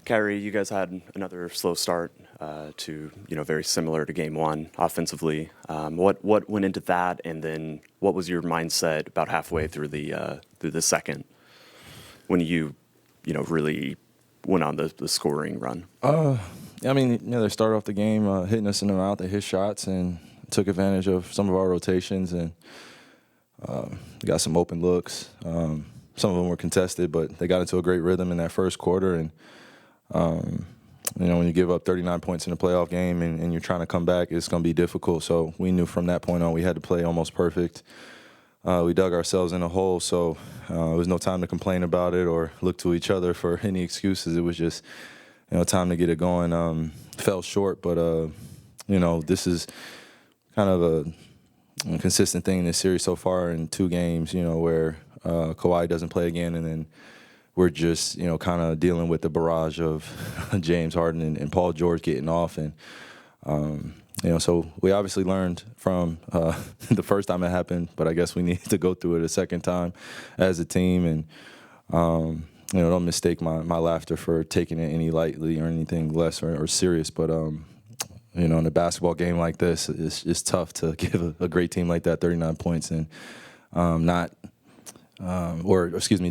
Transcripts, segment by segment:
Kyrie, you guys had another slow start to, very similar to game one offensively. What went into that, and then what was your mindset about halfway through the second when you really went on the scoring run? They started off the game hitting us in the mouth. They hit shots and took advantage of some of our rotations and got some open looks. Some of them were contested, but they got into a great rhythm in that first quarter. And when you give up 39 points in a playoff game and you're trying to come back, it's going to be difficult. So we knew from that point on we had to play almost perfect. We dug ourselves in a hole, so it was no time to complain about it or look to each other for any excuses. It was just, time to get it going. Fell short, but, this is kind of a consistent thing in this series so far in 2 games, where Kawhi doesn't play again, and then we're just, kind of dealing with the barrage of James Harden and Paul George getting off. And, so we obviously learned from the first time it happened, but I guess we need to go through it a second time as a team. And, don't mistake my laughter for taking it any lightly or anything less or serious. But, in a basketball game like this, it's tough to give a great team like that 39 points and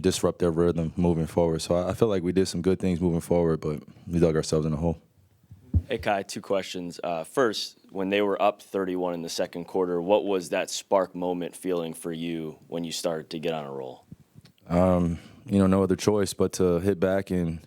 disrupt their rhythm moving forward. So I feel like we did some good things moving forward, but we dug ourselves in a hole. Hey, Kai, 2 questions. First, when they were up 31 in the second quarter, what was that spark moment feeling for you when you started to get on a roll? No other choice but to hit back. And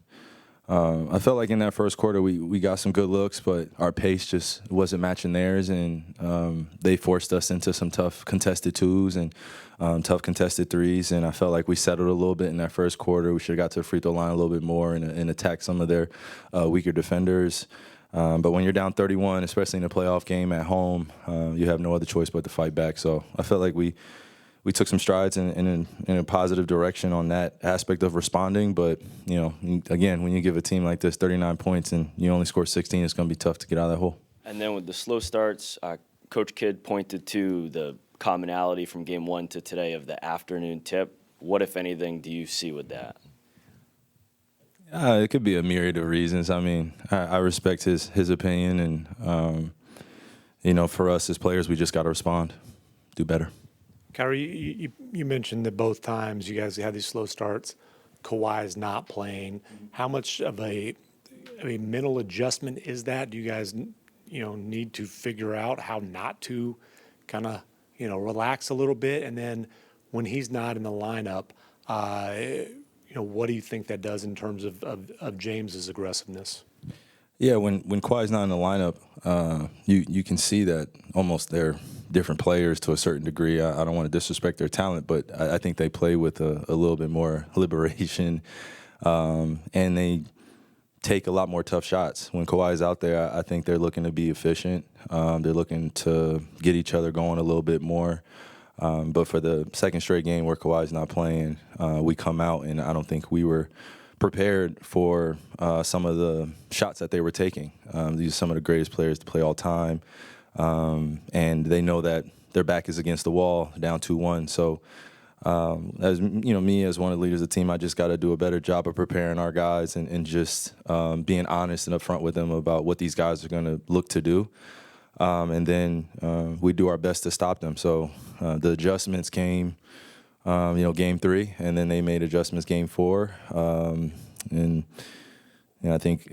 I felt like in that first quarter we got some good looks, but our pace just wasn't matching theirs. And they forced us into some tough contested 2s and tough contested 3s. And I felt like we settled a little bit in that first quarter. We should have got to the free throw line a little bit more and attacked some of their weaker defenders. But when you're down 31, especially in a playoff game at home, you have no other choice but to fight back. So I felt like we took some strides in a positive direction on that aspect of responding. But, again, when you give a team like this 39 points and you only score 16, it's going to be tough to get out of that hole. And then with the slow starts, Coach Kidd pointed to the commonality from game 1 to today of the afternoon tip. What, if anything, do you see with that? It could be a myriad of reasons. I respect his opinion. And, for us as players, we just got to respond, do better. Kyrie, you mentioned that both times you guys had these slow starts. Kawhi is not playing. How much of a mental adjustment is that? Do you guys, need to figure out how not to kind of, relax a little bit? And then when he's not in the lineup, what do you think that does in terms of James's aggressiveness? Yeah, when Kawhi's not in the lineup, you can see that almost they're different players to a certain degree. I don't want to disrespect their talent, but I think they play with a little bit more liberation, and they take a lot more tough shots. When Kawhi's out there, I think they're looking to be efficient. They're looking to get each other going a little bit more. But for the second straight game where Kawhi's not playing, we come out, and I don't think we were prepared for some of the shots that they were taking. These are some of the greatest players to play all time, and they know that their back is against the wall, down 2-1. So as me as one of the leaders of the team, I just got to do a better job of preparing our guys and just being honest and upfront with them about what these guys are going to look to do. And then we do our best to stop them. So the adjustments came, game 3, and then they made adjustments game 4. And I think